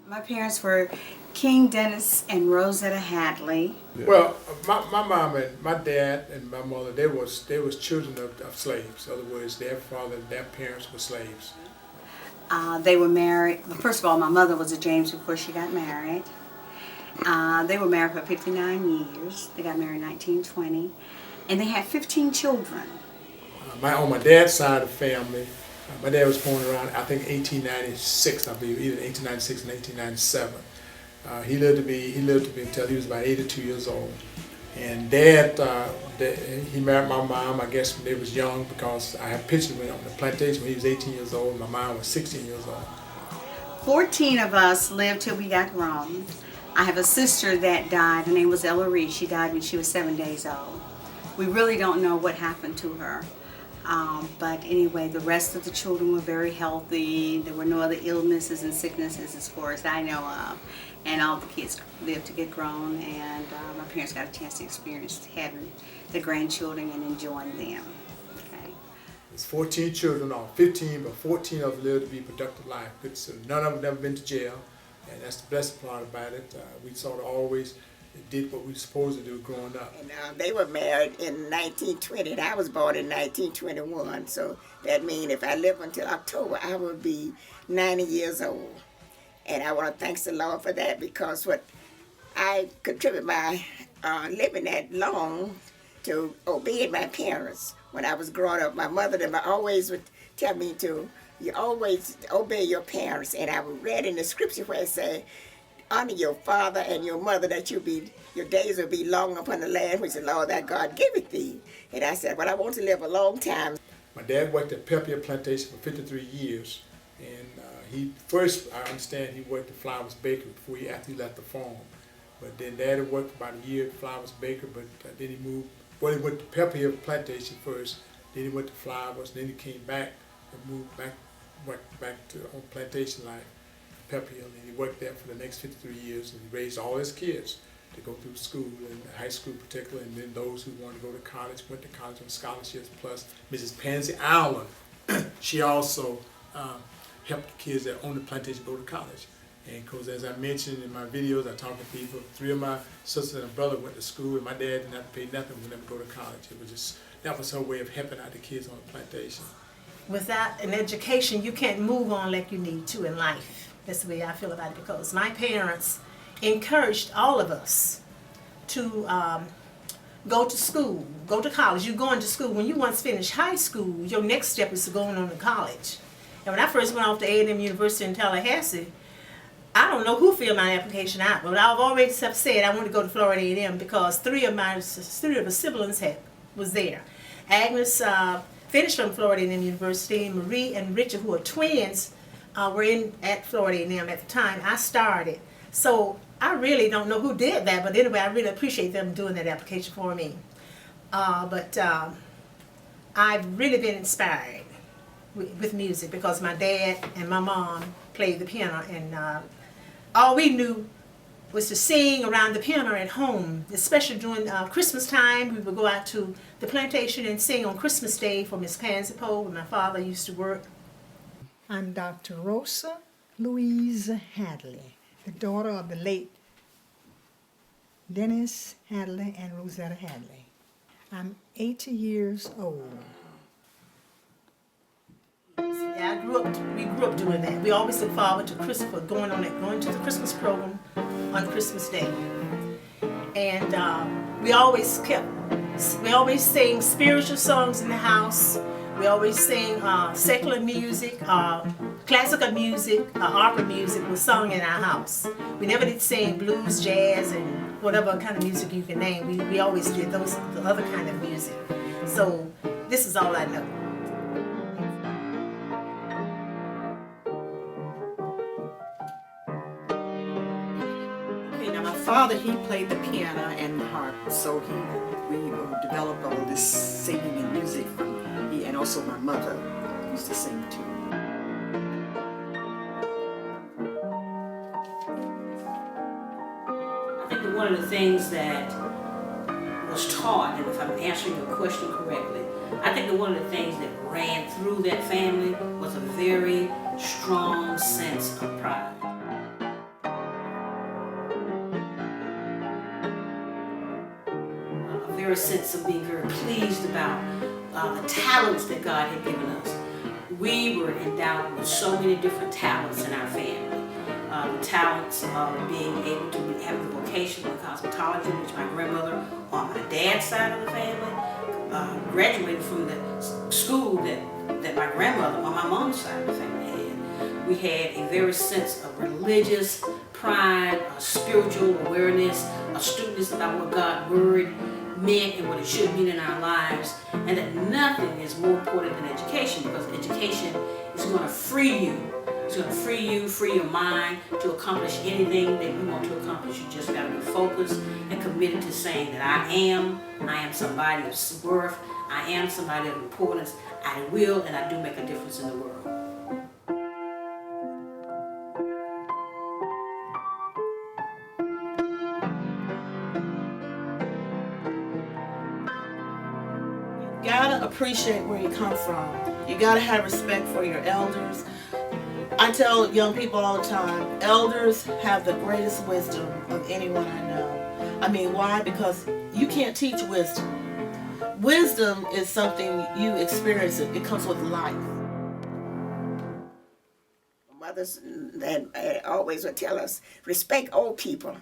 My parents were King Dennis and Rosetta Hadley. Well, my mom and my dad and my mother, they was children of slaves. In other words, their father and their parents were slaves. They were married. First of all, my mother was a James before she got married. They were married for 59 years. They got married in 1920. And they had 15 children. On my dad's side of the family, my dad was born around, I think, 1896, I believe, either 1896 and 1897. He lived to be until he was about 82 years old. And Dad, he married my mom, I guess, when they was young, because I have pictures of him on the plantation when he was 18 years old, and my mom was 16 years old. 14 of us lived till we got grown. I have a sister that died. Her name was Ella Reed. She died when she was 7 days old. We really don't know what happened to her. But anyway, the rest of the children were very healthy. There were no other illnesses and sicknesses as far as I know of. And all the kids lived to get grown, and my parents got a chance to experience having the grandchildren and enjoying them. Okay. There's 14 children, or 15, but 14 of them lived to be productive life. So none of them never been to jail, and that's the best part about it. We sort of always did what we were supposed to do growing up. And they were married in 1920, and I was born in 1921, so that means if I live until October, I will be 90 years old. And I want to thank the Lord for that, because what I contribute my living that long to obeying my parents. When I was growing up, my mother and always would tell me you always obey your parents. And I read in the scripture where it said, honor your father and your mother, that your days will be long upon the land which the Lord thy God giveth thee. And I said, well, I want to live a long time. My dad worked at Pebble Hill Plantation for 53 years. And I understand he worked at Flowers Bakery after he left the farm. But then Dad had worked about a year at Flowers Bakery, but then he moved. Well, he went to Pebble Hill Plantation first, then he went to Flowers, then he came back and moved back to on plantation life, Pebble Hill, and he worked there for the next 53 years, and he raised all his kids to go through school, and high school particularly, and then those who wanted to go to college went to college on scholarships. Plus, Mrs. Pansy Allen, she also helped the kids that own the plantation go to college. And because as I mentioned in my videos, I talk to people, 3 of my sisters and brother went to school, and my dad didn't have to pay nothing for them to go to college. That was her way of helping out the kids on the plantation. Without an education, you can't move on like you need to in life. That's the way I feel about it, because my parents encouraged all of us to go to school, go to college. You're going to school. When you once finish high school, your next step is to go on to college. And when I first went off to A&M University in Tallahassee, I don't know who filled my application out, but I've already said I want to go to Florida A&M because three of the siblings was there. Agnes finished from Florida A&M University. Marie and Richard, who are twins, were at Florida A&M at the time I started. So I really don't know who did that, but anyway, I really appreciate them doing that application for me. But I've really been inspired with music because my dad and my mom played the piano, and all we knew was to sing around the piano at home, especially during Christmas time. We would go out to the plantation and sing on Christmas Day for Miss Pansy Poe, where my father used to work. I'm Dr. Rosa Louise Hadley, the daughter of the late Dennis Hadley and Rosetta Hadley. I'm 80 years old. Yeah, we grew up doing that. We always look forward to Christmas, going to the Christmas program on Christmas Day. And we always sang spiritual songs in the house. We always sing secular music, classical music, opera music was sung in our house. We never did sing blues, jazz, and whatever kind of music you can name. We always did the other kind of music. So this is all I know. My father, he played the piano and the harp, so we developed all this singing and music from he, and also my mother used to sing too. I think that one of the things that was taught, and if I'm answering your question correctly, I think that one of the things that ran through that family was a very strong sense of pride. very sense of being very pleased about the talents that God had given us. We were endowed with so many different talents in our family. The talents of being able to have the vocation of cosmetology, which my grandmother on my dad's side of the family graduated from the school that my grandmother on my mom's side of the family had. We had a very sense of religious pride, spiritual awareness, astuteness about what God's word meant and what it should mean in our lives, and that nothing is more important than education, because education is going to free you. It's going to free you, free your mind to accomplish anything that you want to accomplish. You just got to be focused and committed to saying that I am somebody of worth, I am somebody of importance, I will and I do make a difference in the world. You gotta appreciate where you come from. You gotta have respect for your elders. I tell young people all the time, elders have the greatest wisdom of anyone I know. I mean, why? Because you can't teach wisdom. Wisdom is something you experience. It comes with life. Mothers that always would tell us, respect old people,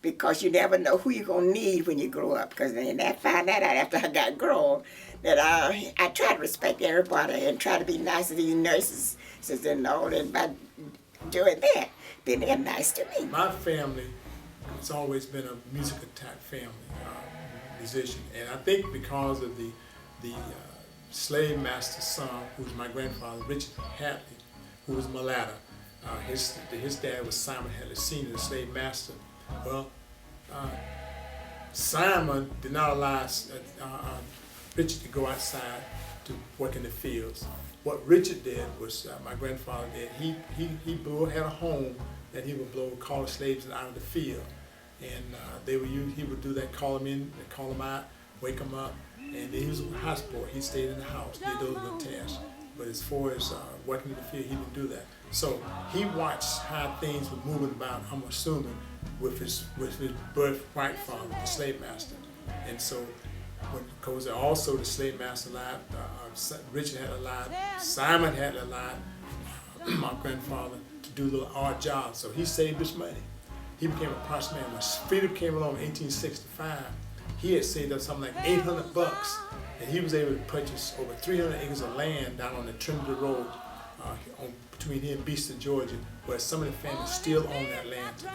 because you never know who you're going to need when you grow up. Because then I found that out after I got grown, that I try to respect everybody and try to be nice to these nurses and all that. By doing that, then they're nice to me. My family has always been a musical type family, musician, and I think because of the slave master's son, who was my grandfather, Richard Hadley, who was a mulatto. His dad was Simon Hadley Sr., the slave master. Well, Simon did not allow Richard to go outside to work in the fields. What Richard did was, my grandfather did, he had a home that he would call the slaves out of the field. And he would do that, call them in, call them out, wake them up, and then he was a houseboy. He stayed in the house, did those little tasks. But as far as working in the field, he didn't do that. So he watched how things were moving about, I'm assuming, with his birthright father, the slave master. And so, because also the slave master lied, Richard had allowed, Simon had allowed my grandfather to do little odd jobs. So he saved his money. He became a prosperous man. When freedom came along in 1865, he had saved up something like $800, and he was able to purchase over 300 acres of land down on the Trinity Road between here and Beeston, Georgia, where some of the families still own that land today.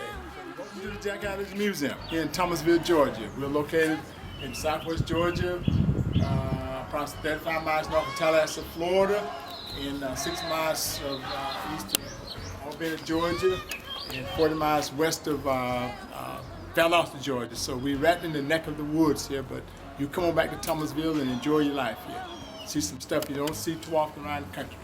Welcome to the Jack Adams Museum here in Thomasville, Georgia. We're located in southwest Georgia, approximately 35 miles north of Tallahassee, Florida, and 6 miles east of Albany, Georgia, and 40 miles west of Valdosta, Georgia. So we're right in the neck of the woods here, but you come on back to Thomasville and enjoy your life here. See some stuff you don't see too often around the country.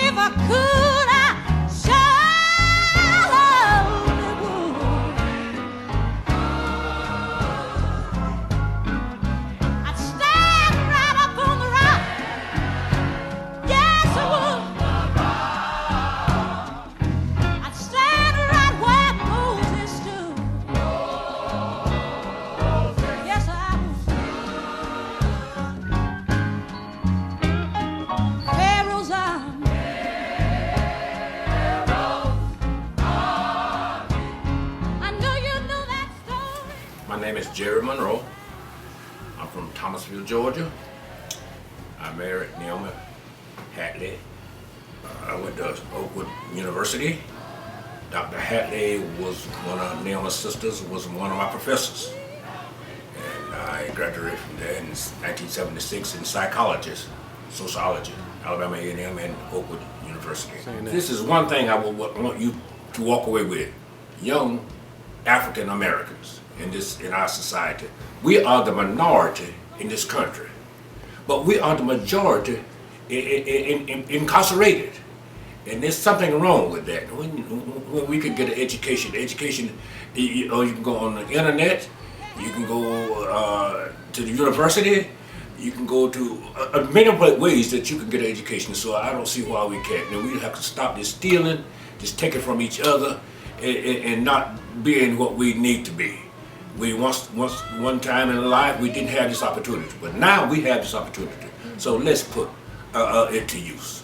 If I could, I surely would. I'd stand right up on the rock. Yes, I would. I'd stand right where Moses stood. Yes, I would. Pharaoh's army. My name is Jerry Monroe. I'm from Thomasville, Georgia. I married Naomi Hadley. I went to Oakwood University. Dr. Hadley was one of Naomi's sisters, was one of my professors. And I graduated from there in 1976 in psychology, sociology, Alabama A&M and Oakwood University. This is one thing I would want you to walk away with. Young African Americans in our society. We are the minority in this country, but we are the majority incarcerated. And there's something wrong with that. When we could get an education, or you can go on the internet, you can go to the university, You can go to many ways that you can get an education. So I don't see why we can't. And we have to stop this stealing, just take it from each other, and not being what we need to be. We one time in life we didn't have this opportunity, but now we have this opportunity. So let's put it to use.